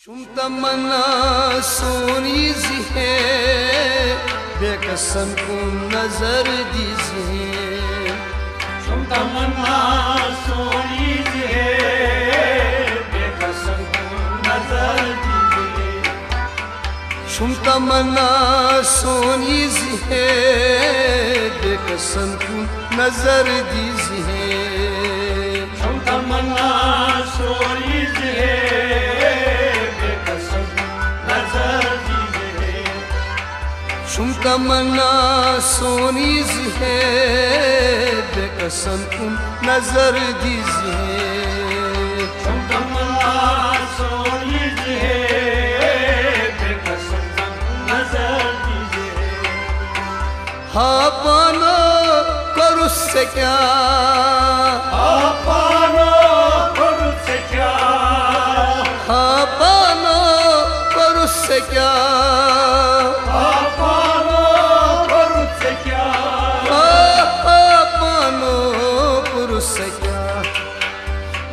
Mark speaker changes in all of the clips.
Speaker 1: चुम तमन्ना सोनी सी है बेकसन को नजर दीजिए।
Speaker 2: चुम तमन्ना सोनी सी है बेकसन को नजर दीजिए।
Speaker 1: चुम तमन्ना सोनी सी है बेकसन को नजर दीजिए।
Speaker 2: चुम तमन्ना सोनी सी है
Speaker 1: चुम तमन्ना सोनी सी है बेकसन को नजर दीजिए।
Speaker 2: चुम तमन्ना सोनी सी है बेकसन को नजर दीजिए।
Speaker 1: हाँ पानो करो से क्या,
Speaker 2: हाँ पानो करो से क्या,
Speaker 1: हाँ पानो करो से क्या,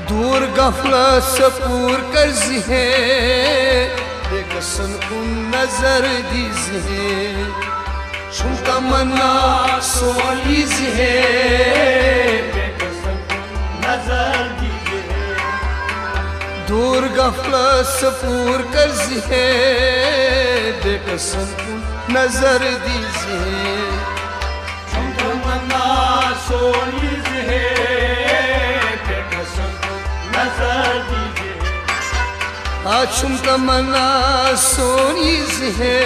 Speaker 1: दूर गफला सपूर कर्ज है बेकसन को नजर दीजिए। चुम तमन्ना सोनी सी है
Speaker 2: बेकसन को नजर दीजिए।
Speaker 1: दूर गफला सपूर कर्ज है बेकसन को नजर दीजिए।
Speaker 2: चुम तमन्ना सोनी सी है नजर दीजिए।
Speaker 1: चुम तमन्ना सोनी सी है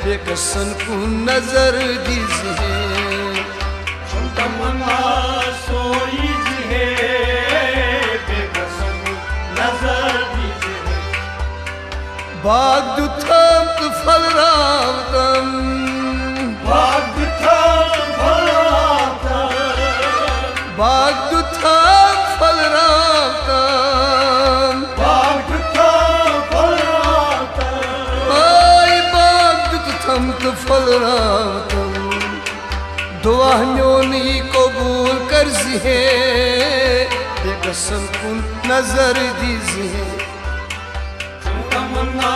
Speaker 1: बेकसन को नजर दीजिए।
Speaker 2: चुम तमन्ना सोनी सी है बेकसन को नजर दीजिए।
Speaker 1: बाग दुथम तो फल रावतम,
Speaker 2: बाग दुथम फल रावतम,
Speaker 1: बाग दुथम फल रावतम,
Speaker 2: बाग दुथम फल रावतम,
Speaker 1: आई बाग दुथम तो फल रावतम। दुआ न्योनी कबूल कर्जिए बेकसन को नजर दीजिए।
Speaker 2: चुम तमन्ना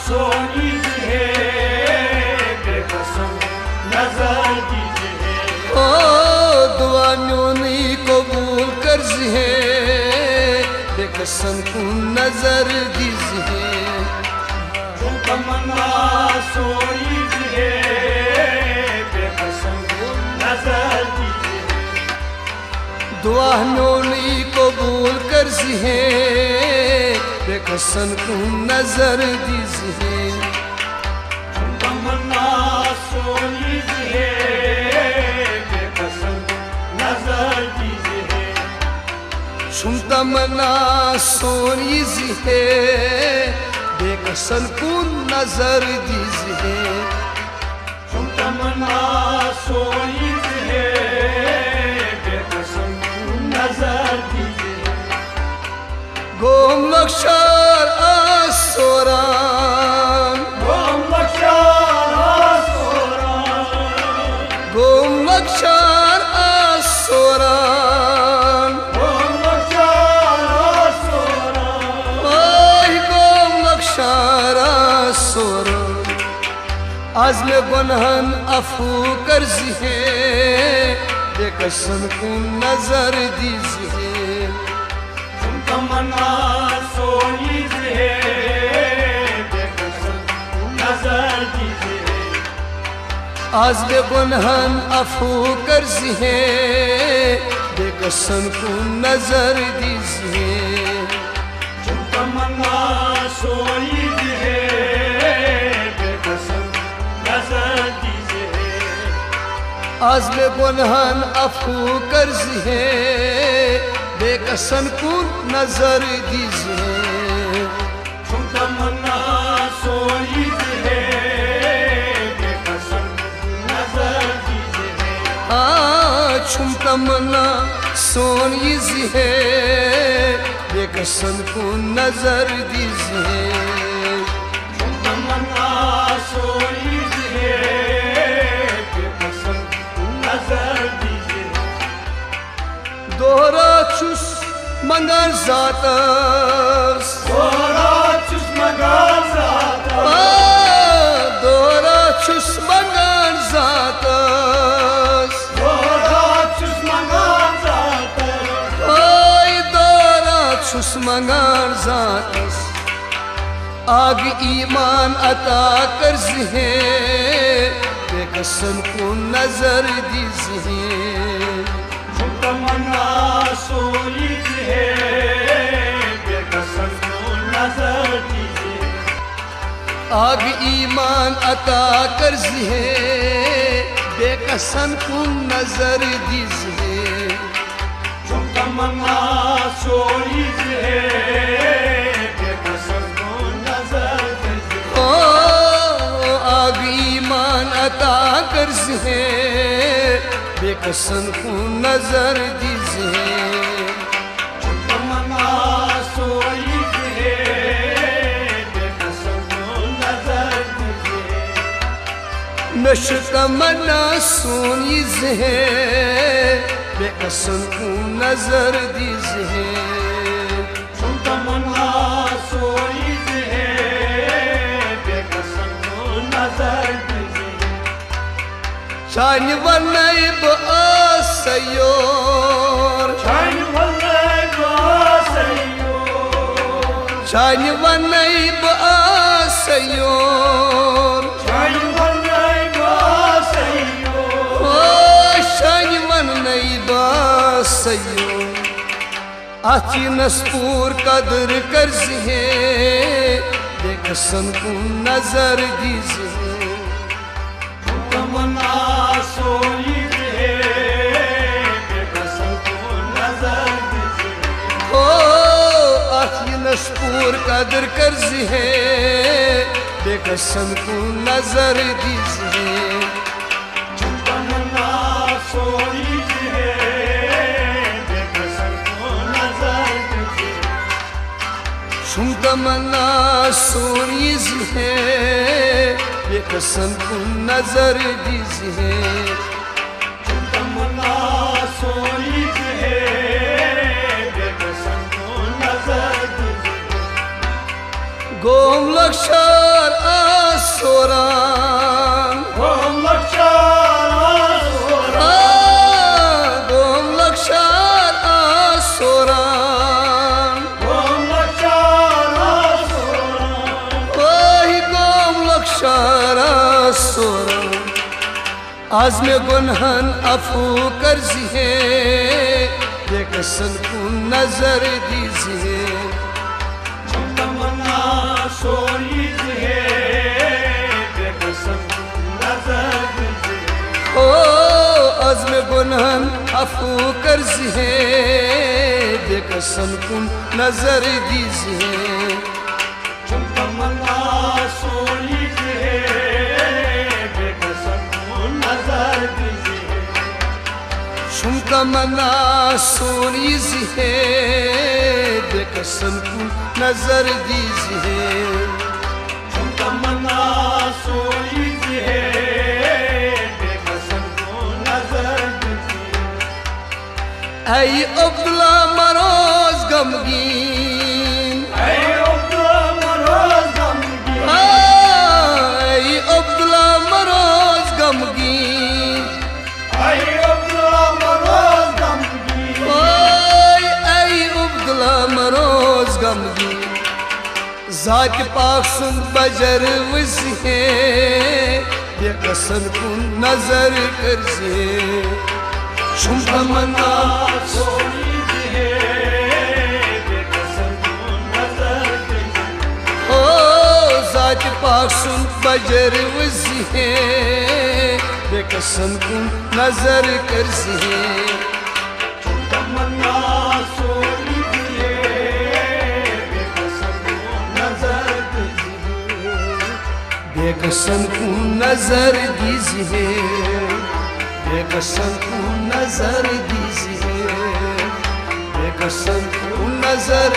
Speaker 2: सोनी सी है बेकसन नजर दीजिए।
Speaker 1: ओ दुआ न्योनी कबूल कर्जिए बेकसन को नजर दीजिए।
Speaker 2: चुम तमन्ना सोनी सी है बेकसन को नजर दीजिए।
Speaker 1: दुआ न्योनी कबूल कर्जिए बेकसन को नजर दीजिए।
Speaker 2: चुम तमन्ना सोनी सी है बेकसन को नजर दीजिए।
Speaker 1: चुम तमन्ना सोनी सी है बेकसन को नजर दीजिए।
Speaker 2: चुम तमन्ना सोनी सी है बेकसन को नजर दीजिए।
Speaker 1: गोम लक्षर आसोरान,
Speaker 2: गोम लक्षर आसोरान,
Speaker 1: गोम लक्षर आसोरान,
Speaker 2: गोम लक्षर आसोरान,
Speaker 1: ओय गोम लक्षर आसोरान। आज में बनहन अफू कर्जिए बेकसन को नजर दीजिए।
Speaker 2: चुम तमन्ना सोनी सी है बेकसन को नजर दीजिए।
Speaker 1: आज में बनहन अफू कर्जिए बेकसन को नजर दीजिए।
Speaker 2: चुम तमन्ना सोनी सी है बेकसन को नजर दीजिए।
Speaker 1: आज में बनहन अफू कर्जिए बेकसन को नजर दीजिए।
Speaker 2: चुम तमन्ना सोनी सी है बेकसन को नजर दीजिए।
Speaker 1: चुम तमन्ना सोनी सी है बेकसन को नजर दीजिए।
Speaker 2: चुम तमन्ना सोनी सी है बेकसन को नजर दीजिए।
Speaker 1: दोहरा चुस मंगन जातस,
Speaker 2: दोहरा
Speaker 1: मंगान जातस आग ईमान अता कर जिहे बेकसन को नजर दीजिए
Speaker 2: तमन्ना सोई है बेकसन को नजर दीजिए
Speaker 1: आग ईमान अता कर जिहे बेकसन को नजर दीजिए
Speaker 2: तमन्ना सोई है बेकसन को नजर दीजिए
Speaker 1: ओ आग ईमान अता कर जिहे बेकसन को नजर दीजिए
Speaker 2: तमन्ना सोई है बेकसन को नजर दीजिए
Speaker 1: नश तमन्ना सोनी जिहे बेकसन को नजर दीजिए
Speaker 2: तमन्ना सोई है बेकसन को नजर दीजिए
Speaker 1: शान वनई बसयोर
Speaker 2: शान वल्लय बासयो
Speaker 1: शान वनई बसयोर
Speaker 2: शान वल्लय बासयो
Speaker 1: ओ शान वनई बसयोर आची नस्पूर कदर कर जिहे बेकसन को नजर दीजिए
Speaker 2: तमन्ना सोई है बेकसन को नजर दीजिए
Speaker 1: ओ आखी नस्पूर कदर कर जिहे बेकसन को नजर दीजिए
Speaker 2: तमन्ना सोई है बेकसन को नजर दीजिए
Speaker 1: शुम तमन्ना सोनी जिहे बेकसन को नजर दीजिए
Speaker 2: तमन्ना सोई है बेकसन को नजर दीजिए
Speaker 1: गोम लक्षर आसोरान
Speaker 2: ओम लक्षण
Speaker 1: गोम लक्षर आसोरान
Speaker 2: ओम लक्षण
Speaker 1: वही गोम लक्षर आसोरान आज में गुनहन अफू कर जिहे बेकसन को नजर दीजिए
Speaker 2: तमन्ना सोई है बेकसन को नजर दीजिए
Speaker 1: ओ आज में गुनहन अफू कर जिहे बेकसन को नजर दीजिए
Speaker 2: तमन्ना सोई है बेकसन को नजर दीजिए
Speaker 1: शुम तमन्ना सोनी जिहे बेकसन को नजर दीजिए
Speaker 2: तमन्ना सोई है बेकसन को नजर दीजिए
Speaker 1: ऐ अब्दुल्ला मरोज गमगीन
Speaker 2: ऐ अब्दुल्ला मरोज गमगीन
Speaker 1: ऐ अब्दुल्ला मरोज गमगीन
Speaker 2: ऐ अब्दुल्ला मरोज गमगीन
Speaker 1: ओए ऐ अब्दुल्ला मरोज गमगीन जात पाक सुन बजर वजिहे बेकसन को नजर कर जे शुम तमन्ना
Speaker 2: सोई है बेकसन को नजर दीजिए
Speaker 1: ओ जात पाक सुन बजर वजिहे बेकसन को नजर कर जे
Speaker 2: तमन्ना सोई है बेकसन को नजर दीजिए
Speaker 1: बेकसन को नजर दीजिए बेकसन को नजर दीजिए बेकसन को नजर